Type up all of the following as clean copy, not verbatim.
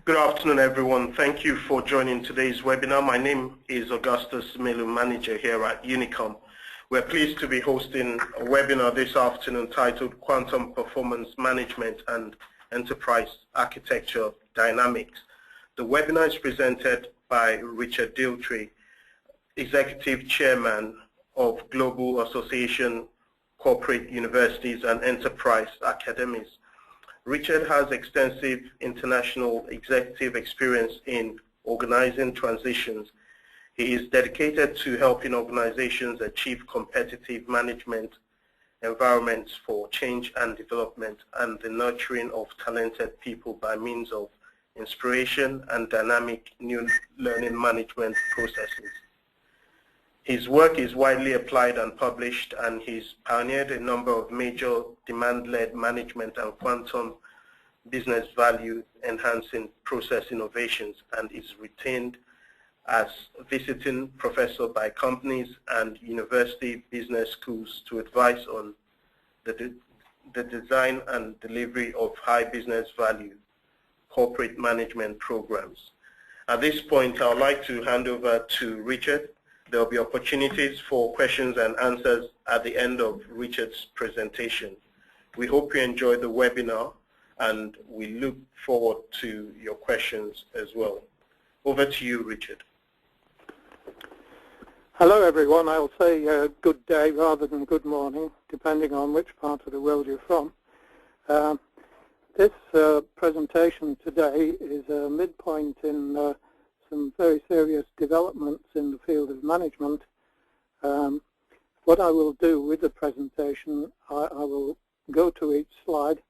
Good afternoon, everyone. Thank you for joining today's webinar. My name is Augustus Melu, manager here at Unicom. We're pleased to be hosting a webinar this afternoon titled Quantum Performance Management and Enterprise Architecture Dynamics. The webinar is presented by Richard Dealtry, Executive Chairman of Global Association Corporate Universities and Enterprise Academies. Richard has extensive international executive experience in organizing transitions. He is dedicated to helping organizations achieve competitive management environments for change and development and the nurturing of talented people by means of inspiration and dynamic new learning management processes. His work is widely applied and published, and he's pioneered a number of major demand-led management and quantum business value enhancing process innovations, and is retained as visiting professor by companies and university business schools to advise on the design and delivery of high business value corporate management programs. At this point, I would like to hand over to Richard. There will be opportunities for questions and answers at the end of Richard's presentation. We hope you enjoy the webinar, and we look forward to your questions as well. Over to you, Richard. Hello, everyone. I'll say good day rather than good morning, depending on which part of the world you're from. This presentation today is a midpoint in some very serious developments in the field of management. What I will do with the presentation, I will go to each slide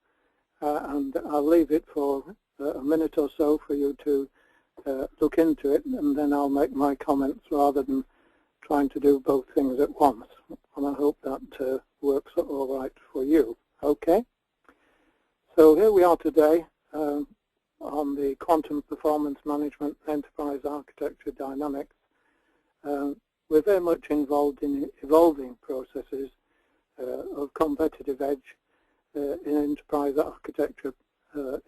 and I'll leave it for a minute or so for you to look into it, and then I'll make my comments rather than trying to do both things at once. And I hope that works all right for you. Okay? So here we are today on the Quantum Performance Management Enterprise Architecture Dynamics. We're very much involved in evolving processes of competitive edge in enterprise architecture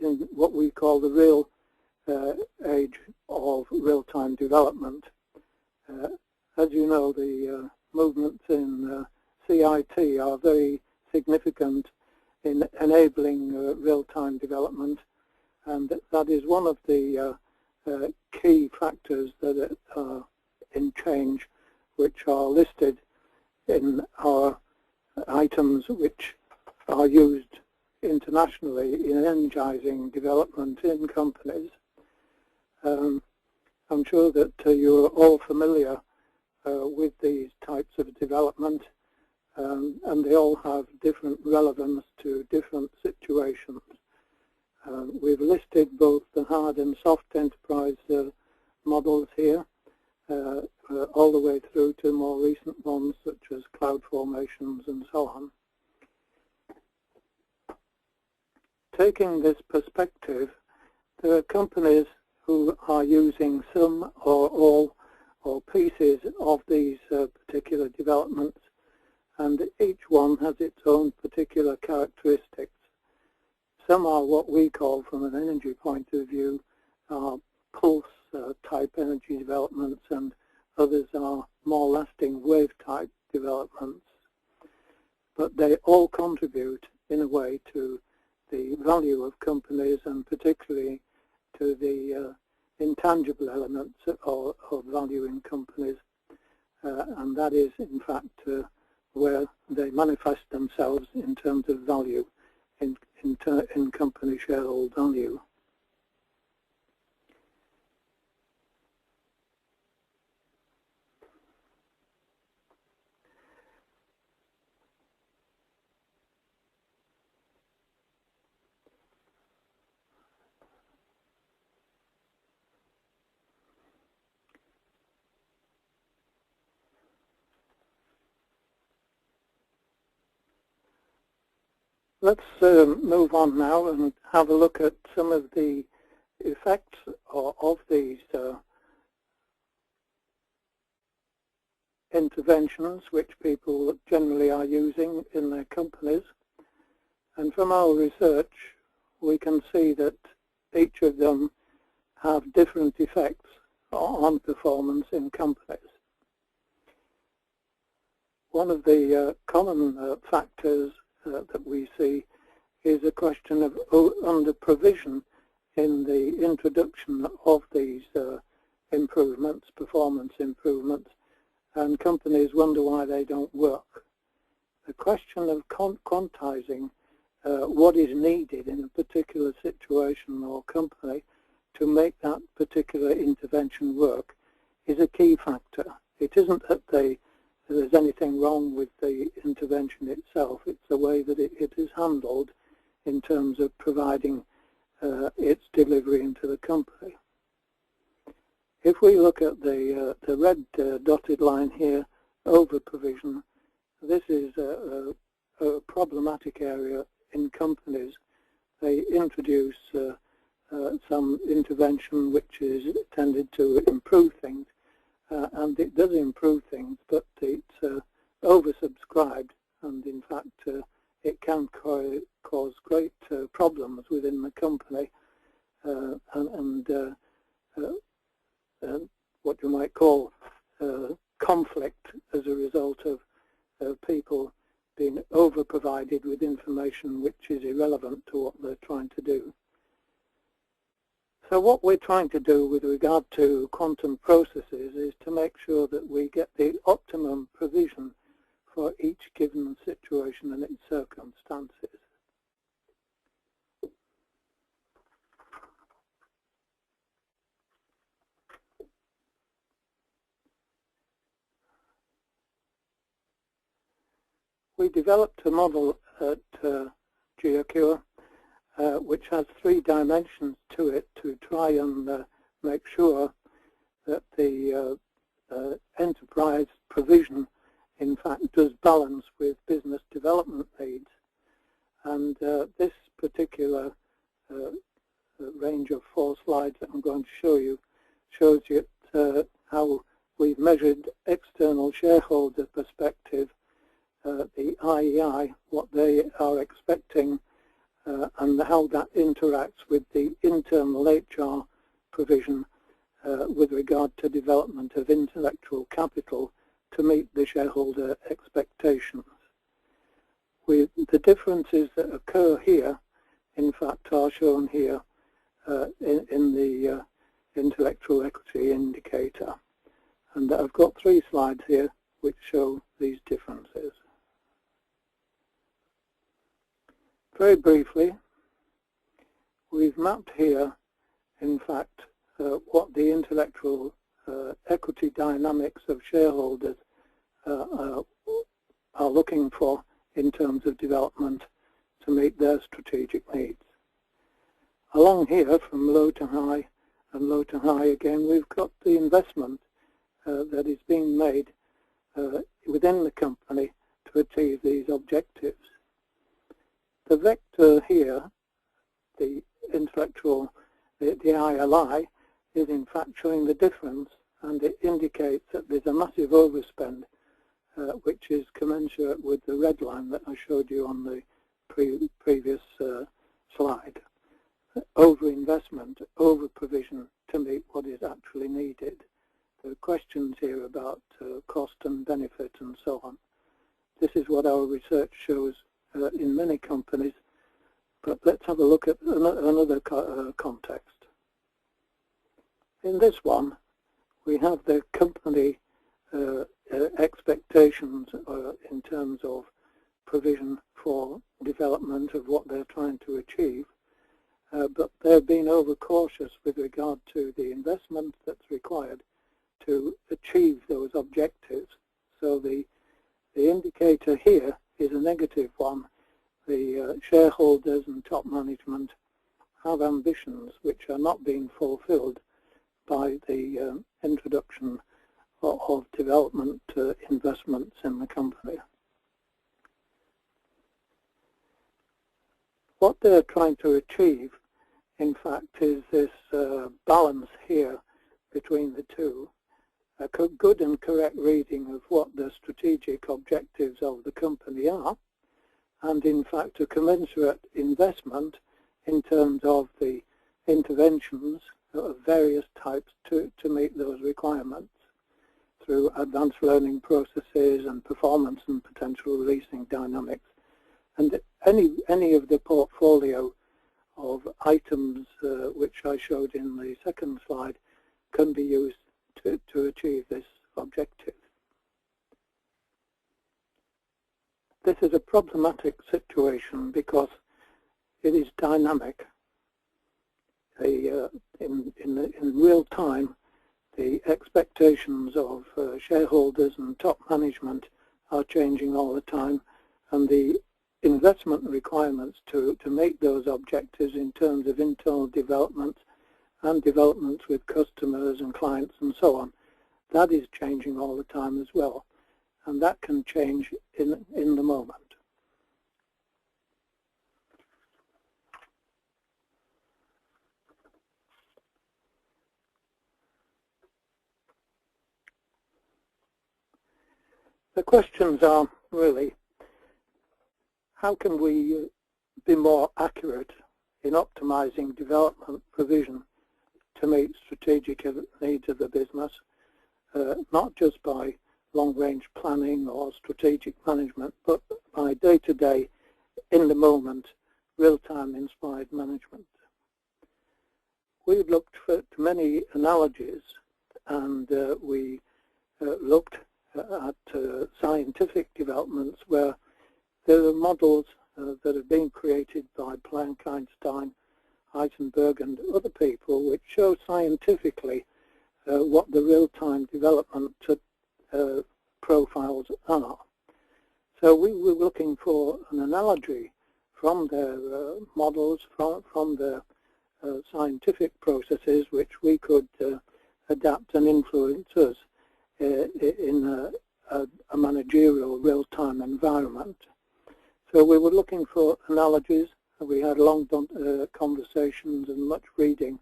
in what we call the real age of real-time development. As you know, the movements in CIT are very significant in enabling real-time development, and that is one of the key factors that are in change, which are listed in our items which are used internationally in energizing development in companies. I'm sure that you're all familiar with these types of development, and they all have different relevance to different situations. We've listed both the hard and soft enterprise models here, all the way through to more recent ones such as cloud formations and so on. Taking this perspective, there are companies who are using some or all or pieces of these particular developments, and each one has its own particular characteristics. Some are what we call, from an energy point of view, pulse type energy developments, and others are more lasting wave type developments. But they all contribute in a way to the value of companies, and particularly to the intangible elements of value in companies, and that is in fact where they manifest themselves in terms of value in company shareholder value. Let's move on now and have a look at some of the effects of these interventions which people generally are using in their companies. And from our research, we can see that each of them have different effects on performance in companies. One of the common factors that we see is a question of under-provision in the introduction of these improvements, performance improvements, and companies wonder why they don't work. The question of quantizing what is needed in a particular situation or company to make that particular intervention work is a key factor. It isn't that there's anything wrong with the intervention itself, it's the way that it is handled in terms of providing its delivery into the company. If we look at the red dotted line here, over-provision, this is a problematic area in companies. They introduce some intervention which is tended to improve things, and it does improve things, but it's oversubscribed, and in fact it can cause great problems within the company, and what you might call conflict as a result of people being over-provided with information which is irrelevant to what they're trying to do. So what we're trying to do with regard to quantum processes is to make sure that we get the optimum provision for each given situation and its circumstances. We developed a model at G-ACUA which has 3 dimensions to it to try and make sure that the enterprise provision in fact does balance with business development needs. And this particular range of 4 slides that I'm going to show you shows you how we've measured external shareholder perspective, the IEI, what they are expecting, and how that interacts with the internal HR provision with regard to development of intellectual capital to meet the shareholder expectations. The differences that occur here, in fact, are shown here in the intellectual equity indicator. And I've got 3 slides here which show these differences. Very briefly, we've mapped here, in fact, what the intellectual equity dynamics of shareholders are looking for in terms of development to meet their strategic needs. Along here, from low to high and low to high again, we've got the investment that is being made within the company to achieve these objectives. The vector here, the intellectual, the ILI, is in fact showing the difference, and it indicates that there's a massive overspend, which is commensurate with the red line that I showed you on the previous slide. Over-investment, over-provision to meet what is actually needed. There are questions here about cost and benefit and so on. This is what our research shows in many companies, but let's have a look at another context. In this one, we have the company expectations in terms of provision for development of what they're trying to achieve, but they've been overcautious with regard to the investment that's required to achieve those objectives. So the indicator here is a negative one. The shareholders and top management have ambitions which are not being fulfilled by the introduction of development investments in the company. What they're trying to achieve, in fact, is this balance here between the two, a good and correct reading of what the strategic objectives of the company are, and in fact a commensurate investment in terms of the interventions of various types to meet those requirements through advanced learning processes and performance and potential releasing dynamics. And any of the portfolio of items which I showed in the second slide can be used to achieve this objective. This is a problematic situation because it is dynamic. In real time, the expectations of shareholders and top management are changing all the time, and the investment requirements to make those objectives in terms of internal development and developments with customers and clients and so on, that is changing all the time as well, and that can change in the moment. The questions are really, how can we be more accurate in optimizing development provision to meet strategic needs of the business, not just by long-range planning or strategic management, but by day-to-day, in-the-moment, real-time inspired management. We've looked at many analogies, and we looked at scientific developments where there are models that have been created by Planck, Einstein, Heisenberg and other people which show scientifically what the real-time development profiles are. So we were looking for an analogy from their models, from their scientific processes which we could adapt and influence us in a managerial real-time environment. So we were looking for analogies. We had long conversations and much reading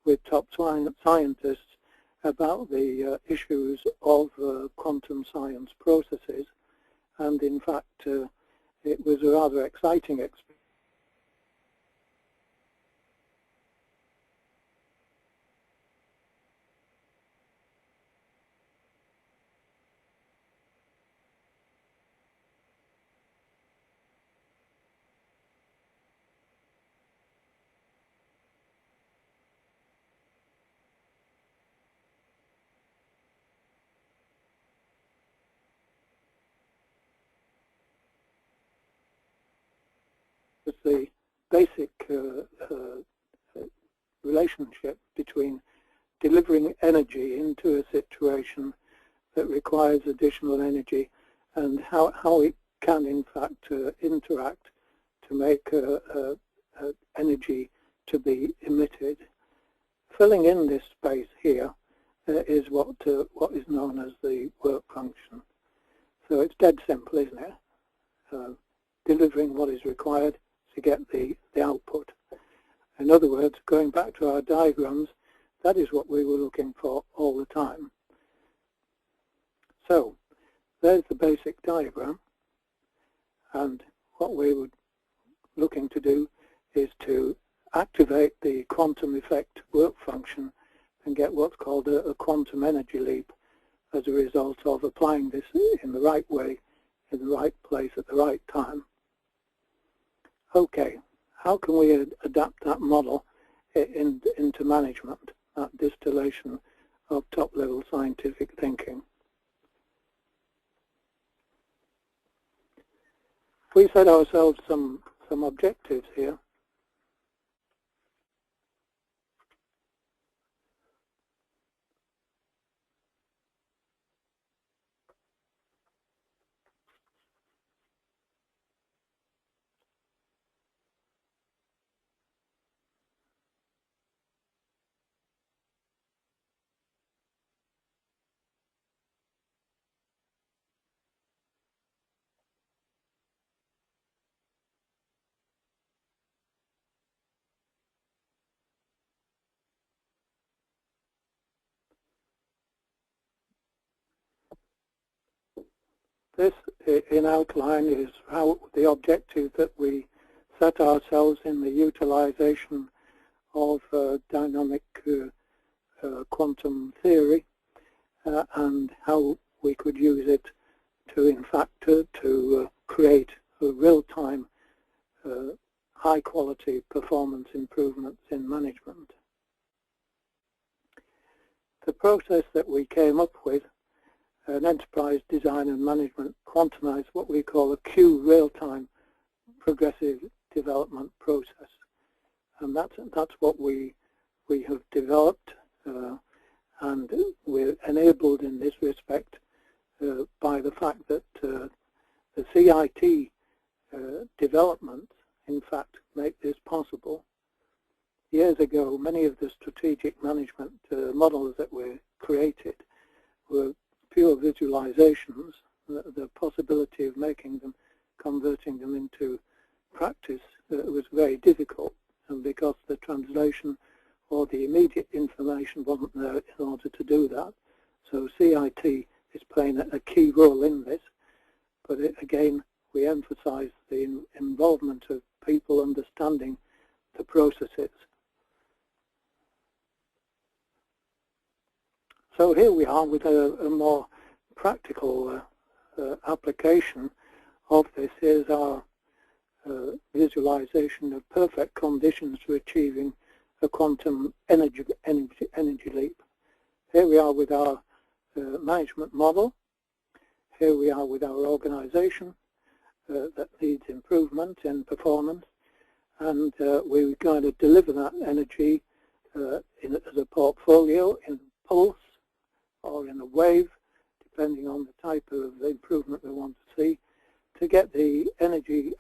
with top scientists about the issues of quantum science processes, and in fact it was a rather exciting experience. The basic relationship between delivering energy into a situation that requires additional energy and how it can in fact interact to make energy to be emitted. Filling in this space here is what is known as the work function. So it's dead simple, isn't it? Delivering what is required to get the output. In other words, going back to our diagrams, that is what we were looking for all the time. So there's the basic diagram, and what we were looking to do is to activate the quantum effect work function and get what's called a quantum energy leap as a result of applying this in the right way, in the right place at the right time. Okay, how can we adapt that model into management, that distillation of top-level scientific thinking? We set ourselves some objectives here. This, in outline, is how the objective that we set ourselves in the utilization of dynamic quantum theory and how we could use it to, in fact, to create a real-time high-quality performance improvements in management. The process that we came up with, an enterprise design and management, quantumized what we call a Q real-time progressive development process, and that's what we have developed, and we're enabled in this respect by the fact that the CIT developments, in fact, make this possible. Years ago, many of the strategic management models that were created were pure visualizations. The possibility of making them, converting them into practice was very difficult, and because the translation or the immediate information wasn't there in order to do that. So CIT is playing a key role in this, but again, we emphasize the involvement of people understanding the processes. So here we are with a more practical application of this. Here's our visualization of perfect conditions for achieving a quantum energy leap. Here we are with our management model. Here we are with our organization that needs improvement in performance, and we're going to deliver that energy as a portfolio, in pulse or in a wave, depending on the type of improvement we want to see, to get the energy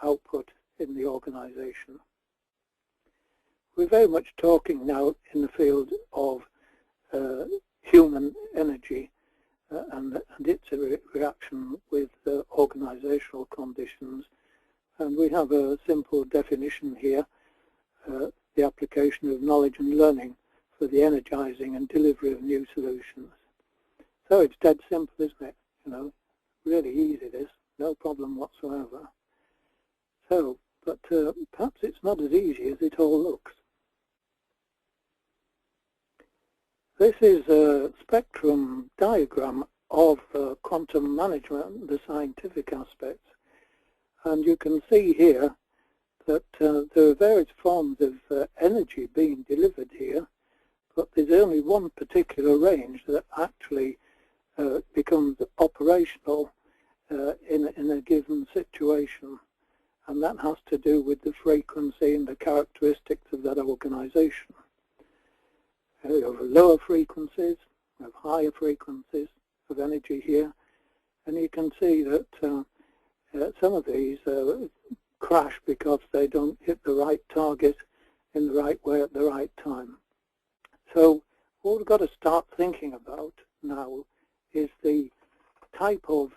output in the organization. We're very much talking now in the field of human energy and its reaction with organizational conditions. And we have a simple definition here, the application of knowledge and learning for the energizing and delivery of new solutions. So it's dead simple, isn't it? You know, really easy this, no problem whatsoever. So, but perhaps it's not as easy as it all looks. This is a spectrum diagram of quantum management, the scientific aspects. And you can see here that there are various forms of energy being delivered here, but there's only one particular range that actually becomes operational in a given situation. And that has to do with the frequency and the characteristics of that organization. We have lower frequencies, we have higher frequencies of energy here, and you can see that some of these crash because they don't hit the right target in the right way at the right time. So what we've got to start thinking about now is the type of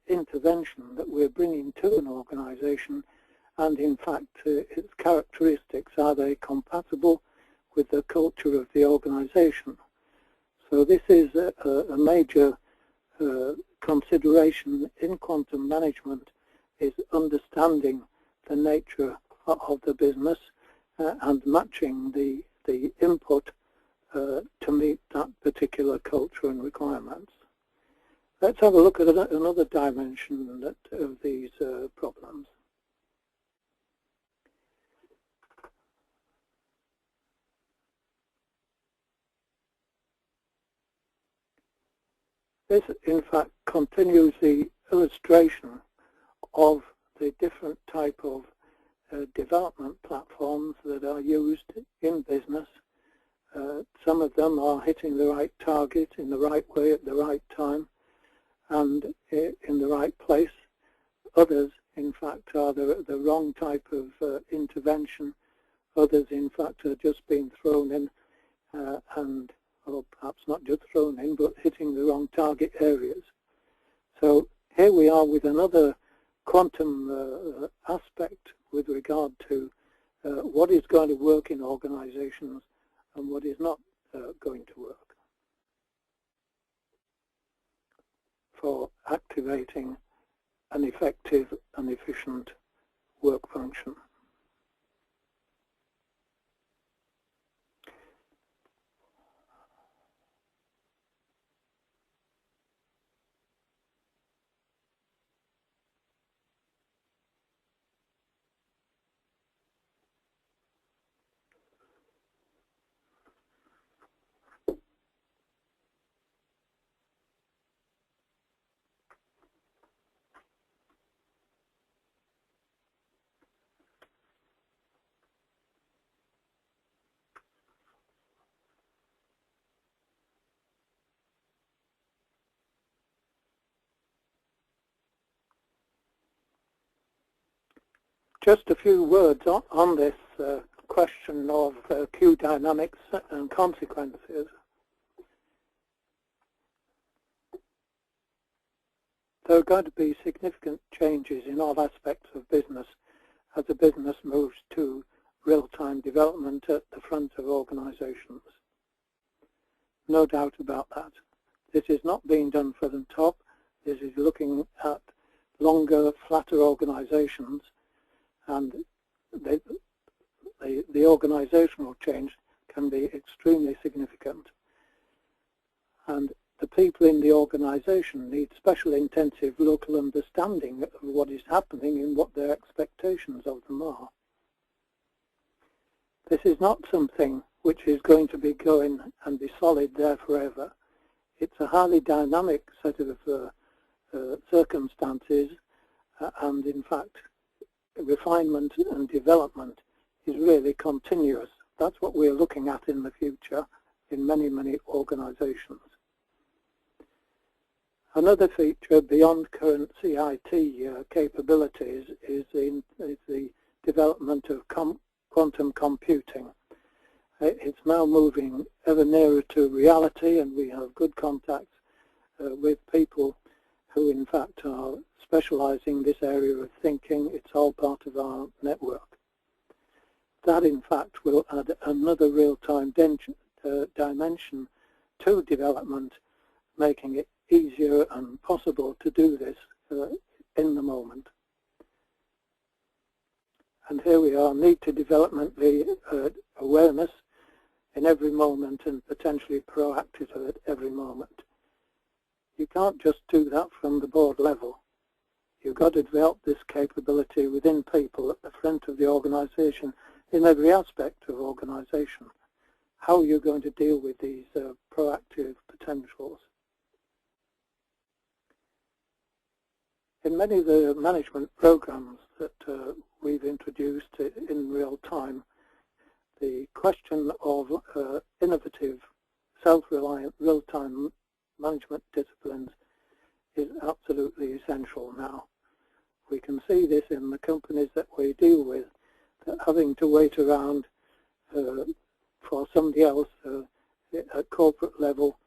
intervention that we're bringing to an organization, and in fact its characteristics. Are they compatible with the culture of the organization? So this is a major consideration in quantum management, is understanding the nature of the business and matching the input to meet that particular culture and requirements. Let's have a look at another dimension of these problems. This, in fact, continues the illustration of the different type of development platforms that are used in business. Some of them are hitting the right target in the right way at the right time and in the right place. Others, in fact, are the wrong type of intervention. Others, in fact, are just being thrown in and, or perhaps not just thrown in, but hitting the wrong target areas. So here we are with another quantum aspect with regard to what is going to work in organizations and what is not going to work for activating an effective and efficient work function. Just a few words on this question of Q dynamics and consequences. There are going to be significant changes in all aspects of business as the business moves to real-time development at the front of organisations. No doubt about that. This is not being done from the top. This is looking at longer, flatter organisations, and the organisational change can be extremely significant. And the people in the organisation need special intensive local understanding of what is happening and what their expectations of them are. This is not something which is going to be going and be solid there forever. It's a highly dynamic set of circumstances, and in fact refinement and development is really continuous. That's what we're looking at in the future in many, many organisations. Another feature beyond current CIT capabilities is the development of quantum computing. It's now moving ever nearer to reality, and we have good contacts with people who in fact are specialising this area of thinking. It's all part of our network. That in fact will add another real-time dimension to development, making it easier and possible to do this in the moment. And here we are, need to develop the awareness in every moment and potentially proactive at every moment. You can't just do that from the board level. You've got to develop this capability within people at the front of the organisation in every aspect of organisation. How are you going to deal with these proactive potentials? In many of the management programs that we've introduced in real time, the question of innovative, self-reliant, real-time management disciplines is absolutely essential now. We can see this in the companies that we deal with, that having to wait around for somebody else at corporate level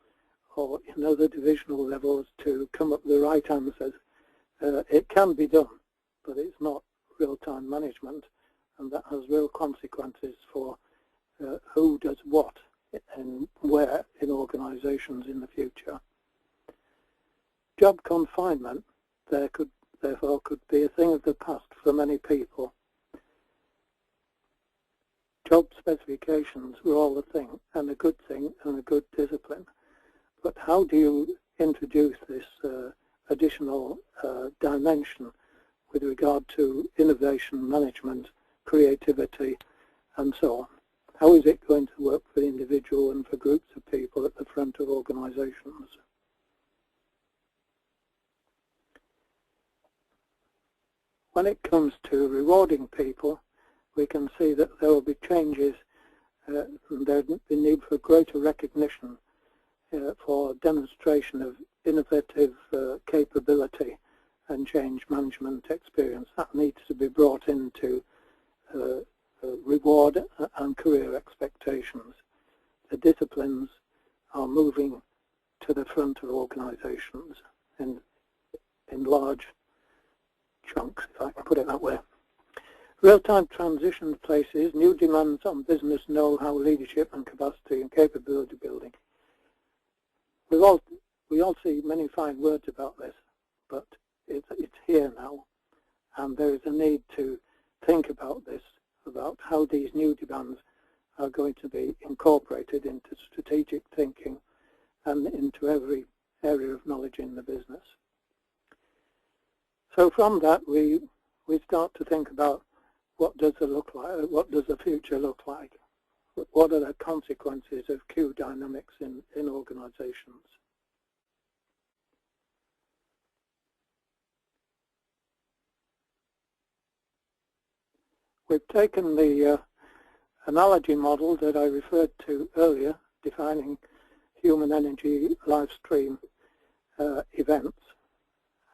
or in other divisional levels to come up with the right answers. It can be done, but it's not real-time management, and that has real consequences for who does what and where in organisations in the future. Job confinement therefore could be a thing of the past for many people. Job specifications were all the thing, and a good thing, and a good discipline. But how do you introduce this additional dimension with regard to innovation, management, creativity, and so on? How is it going to work for the individual and for groups of people at the front of organisations? When it comes to rewarding people, we can see that there will be changes, and there will be need for greater recognition for demonstration of innovative capability and change management experience. That needs to be brought into reward and career expectations. The disciplines are moving to the front of organisations in large chunks, if I can put it that way. Real-time transition places new demands on business know-how, leadership and capacity and capability building. We all see many fine words about this, but it's here now, and there is a need to think about this, about how these new demands are going to be incorporated into strategic thinking and into every area of knowledge in the business. So from that we start to think about what does it look like, what does the future look like, what are the consequences of Q dynamics in organizations. We've taken the analogy model that I referred to earlier, defining human energy live stream events,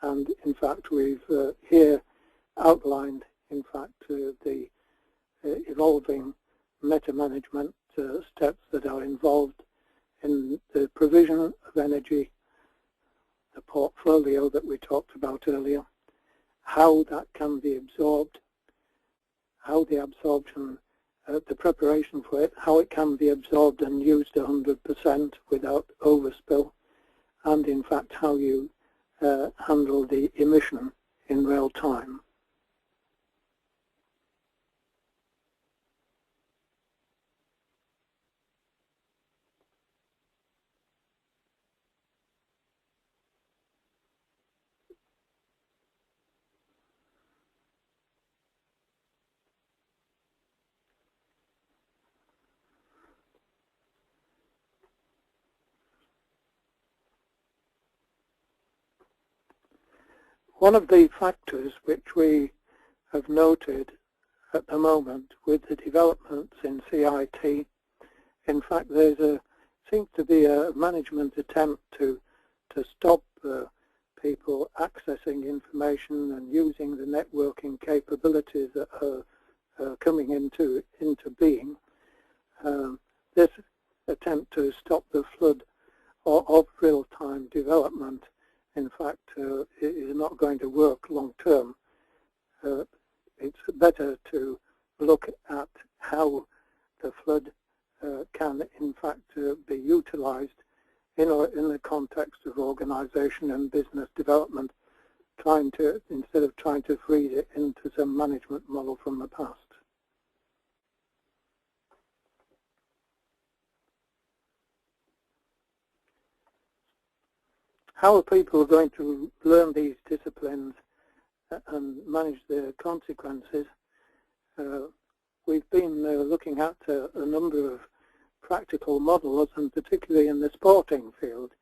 and in fact we've here outlined in fact, the evolving meta-management steps that are involved in the provision of energy, the portfolio that we talked about earlier, how that can be absorbed, how the absorption, the preparation for it, how it can be absorbed and used 100% without overspill, and in fact how you handle the emission in real time. One of the factors which we have noted at the moment with the developments in CIT, in fact there seems to be a management attempt to stop people accessing information and using the networking capabilities that are coming into being. This attempt to stop the flood of real-time development, in fact, is not going to work long term. It's better to look at how the flood can, in fact, be utilized in the context of organization and business development, instead of trying to freeze it into some management model from the past. How are people going to learn these disciplines and manage their consequences? We've been looking at a number of practical models, and particularly in the sporting field.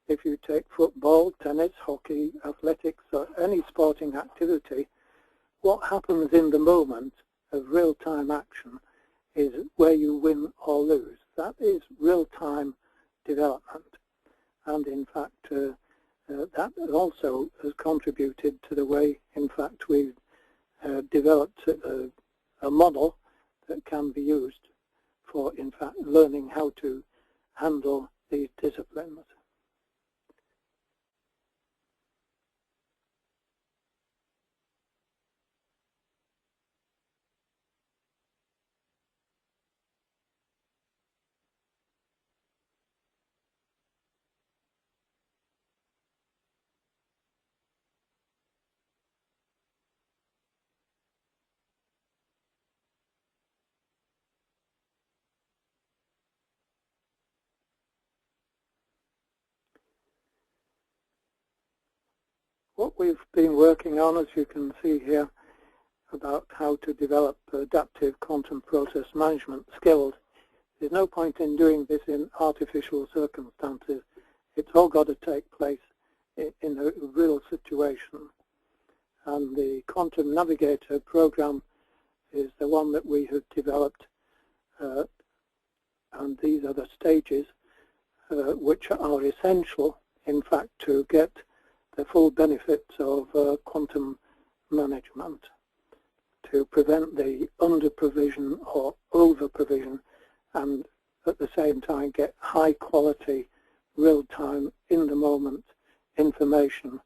If you take football, tennis, hockey, athletics, or any sporting activity, what happens in the moment of real-time action is where you win or lose. That is real-time development. And in fact, that also has contributed to the way, in fact, we've developed a model that can be used for, in fact, learning how to handle these disciplines. What we've been working on, as you can see here, about how to develop adaptive quantum process management skills, there's no point in doing this in artificial circumstances. It's all got to take place in a real situation. And the Quantum Navigator program is the one that we have developed, and these are the stages which are essential, in fact, to get the full benefits of quantum management, to prevent the under-provision or over-provision, and at the same time get high-quality, real-time, in-the-moment information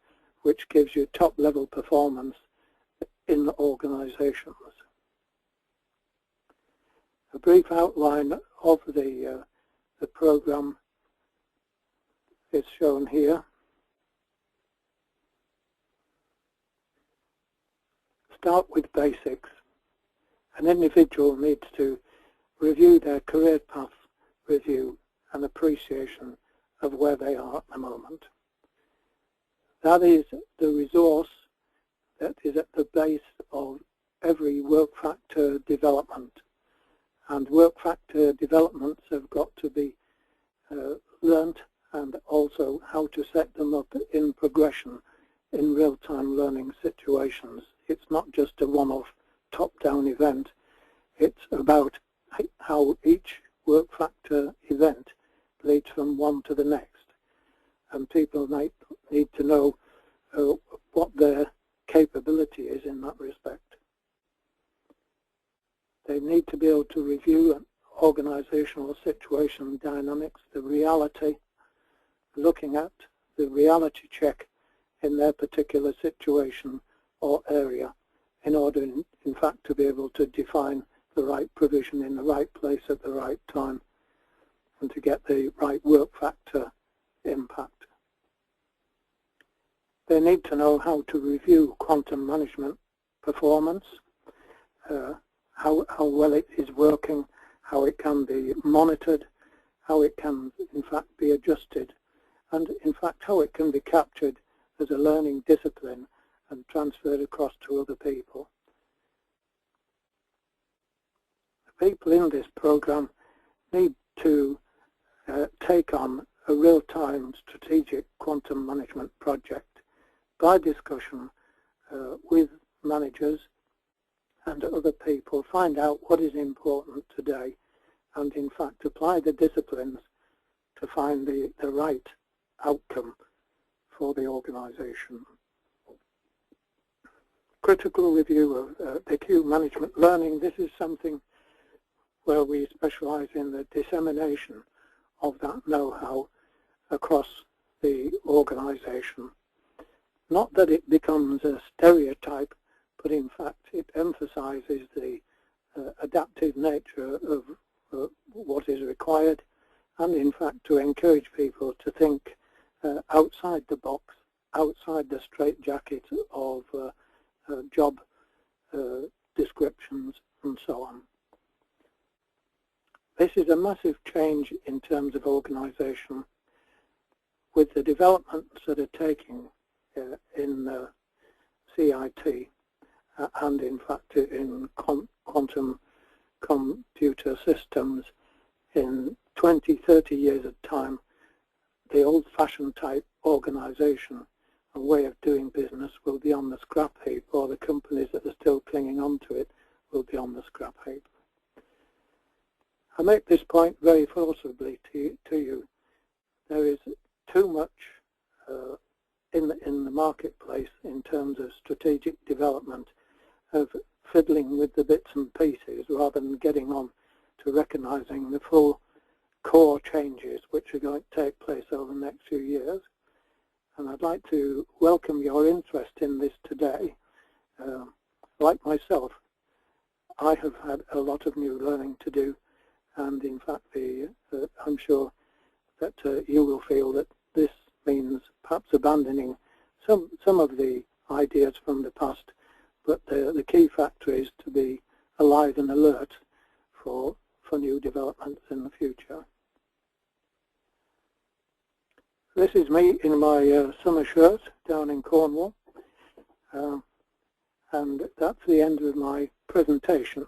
which gives you top-level performance in organizations. A brief outline of the program is shown here. Start with basics. An individual needs to review their career path review and appreciation of where they are at the moment. That is the resource that is at the base of every work factor development. And work factor developments have got to be learnt, and also how to set them up in progression in real-time learning situations. It's not just a one-off top-down event. It's about how each work factor event leads from one to the next. And people need to know what their capability is in that respect. They need to be able to review organisational situation dynamics, the reality, looking at the reality check in their particular situation or area in order, in fact, to be able to define the right provision in the right place at the right time and to get the right work factor impact. They need to know how to review quantum management performance, how well it is working, how it can be monitored, how it can in fact be adjusted, and in fact how it can be captured as a learning discipline and transferred across to other people. The people in this program need to take on a real-time strategic quantum management project by discussion with managers and other people, find out what is important today and in fact apply the disciplines to find the right outcome for the organisation. Critical review of the Q management learning. This is something where we specialise in the dissemination of that know-how across the organisation. Not that it becomes a stereotype, but in fact it emphasises the adaptive nature of what is required, and in fact to encourage people to think outside the box, outside the straitjacket of job descriptions and so on. This is a massive change in terms of organisation with the developments that are taking in CIT and in fact in quantum computer systems. In 20-30 years of time, the old-fashioned type organisation and way of doing business will be on the scrap heap, or the companies that are still clinging on to it will be on the scrap heap. I make this point very forcibly to you. There is too much in the marketplace in terms of strategic development of fiddling with the bits and pieces rather than getting on to recognising the full core changes which are going to take place over the next few years. And I'd like to welcome your interest in this today. Like myself, I have had a lot of new learning to do, and in fact I'm sure that you will feel that this means perhaps abandoning some of the ideas from the past, but the key factor is to be alive and alert for new developments in the future. This is me in my summer shirt down in Cornwall, and that's the end of my presentation.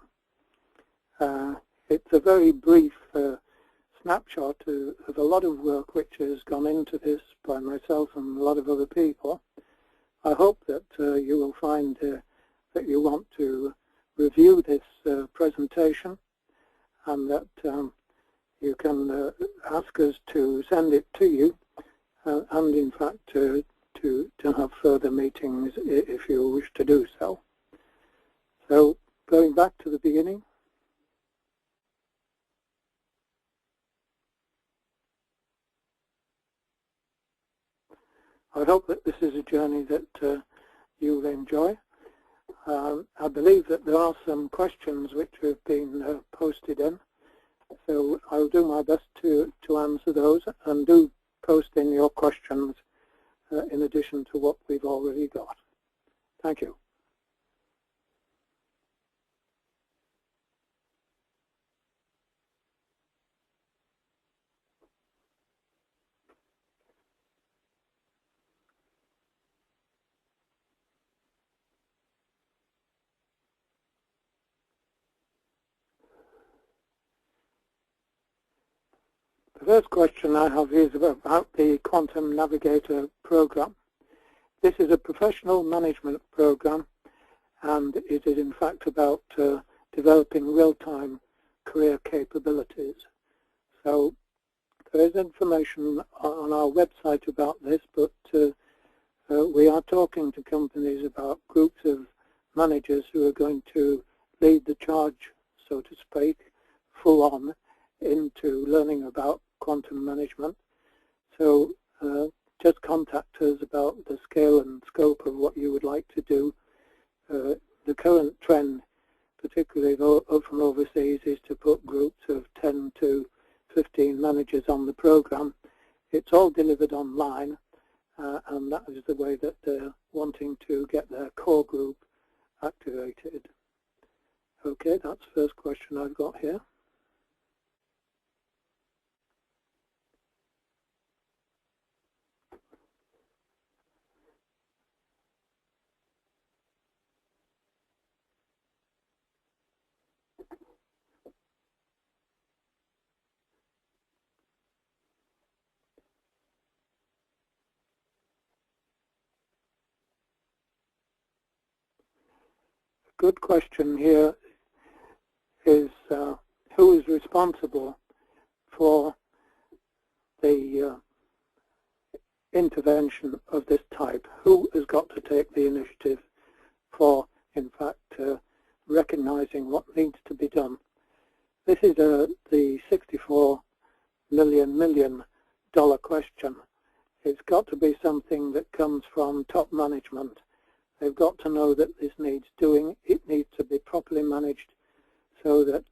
It's a very brief snapshot of a lot of work which has gone into this by myself and a lot of other people. I hope that you will find that you want to review this presentation, and that you can ask us to send it to you, and in fact to have further meetings if you wish to do so. So going back to the beginning, I hope that this is a journey that you'll enjoy. I believe that there are some questions which have been posted in, so I'll do my best to answer those, and do post in your questions in addition to what we've already got. Thank you. The first question I have is about the Quantum Navigator program. This is a professional management program, and it is in fact about developing real-time career capabilities. So there is information on our website about this, but we are talking to companies about groups of managers who are going to lead the charge so to speak, full on into learning about quantum management. So just contact us about the scale and scope of what you would like to do. The current trend, particularly from overseas, is to put groups of 10 to 15 managers on the program. It's all delivered online, and that is the way that they're wanting to get their core group activated. Okay, that's the first question I've got here. Good question here is who is responsible for the intervention of this type? Who has got to take the initiative for, in fact, recognizing what needs to be done? This is the $64 million question. It's got to be something that comes from top management. They've got to know that this needs doing. It needs to be properly managed so that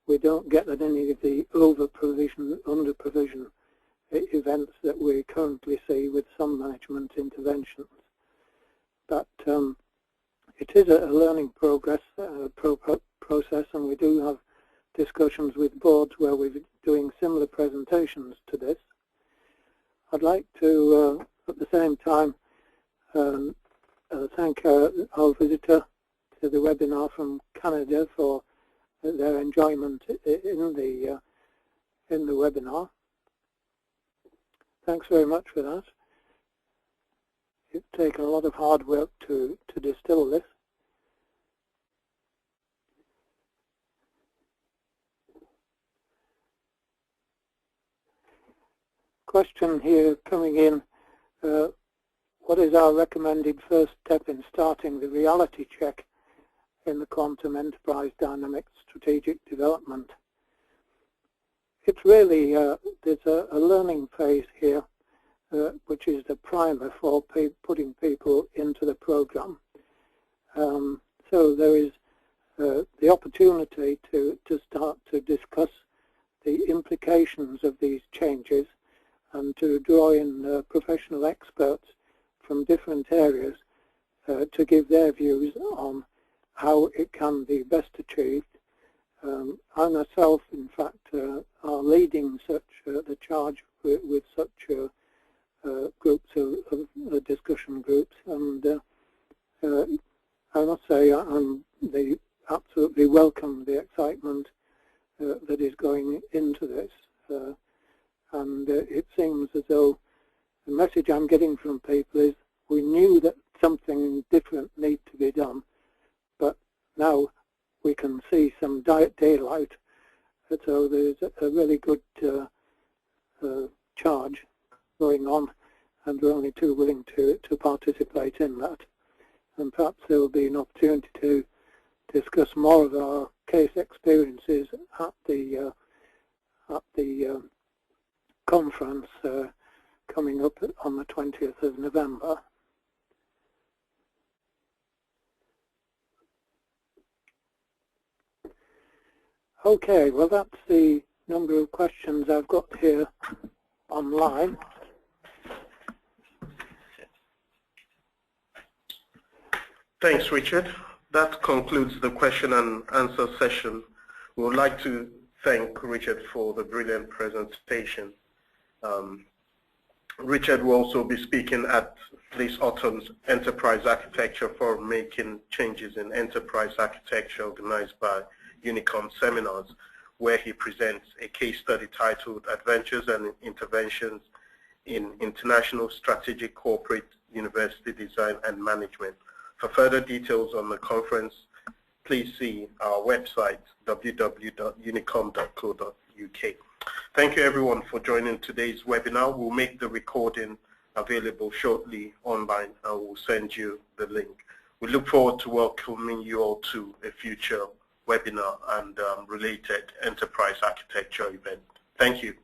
we don't get any of the over-provision, under-provision events that we currently see with some management interventions. But it is a learning process, and we do have discussions with boards where we're doing similar presentations to this. I'd like to, at the same time, thank our visitor to the webinar from Canada for their enjoyment in the webinar. Thanks very much for that. It's taken a lot of hard work to distill this. Question here coming in. What is our recommended first step in starting the reality check in the quantum enterprise dynamics strategic development? It's really, there's a learning phase here, which is the primer for putting people into the program. So there is the opportunity to start to discuss the implications of these changes and to draw in professional experts from different areas to give their views on how it can be best achieved. I myself, in fact, are leading such the charge with such groups of discussion groups, and I must say they absolutely welcome the excitement that is going into this, and it seems as though the message I'm getting from people is we knew that something different needs to be done, but now we can see some daylight. So there's a really good charge going on, and we're only too willing to participate in that. And perhaps there will be an opportunity to discuss more of our case experiences at the conference coming up on the 20th of November. Okay, well that's the number of questions I've got here online. Thanks, Richard. That concludes the question and answer session. We would like to thank Richard for the brilliant presentation. Richard will also be speaking at this autumn's Enterprise Architecture for Making Changes in Enterprise Architecture, organized by Unicom Seminars, where he presents a case study titled Adventures and Interventions in International Strategic Corporate University Design and Management. For further details on the conference, please see our website, www.unicom.co.uk. Thank you everyone for joining today's webinar. We'll make the recording available shortly online and we'll send you the link. We look forward to welcoming you all to a future webinar and related enterprise architecture event. Thank you.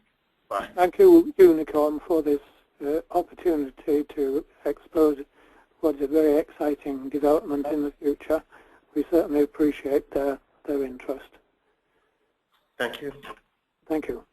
Bye. Thank you, Unicom, for this opportunity to expose what is a very exciting development in the future. We certainly appreciate their interest. Thank you. Thank you.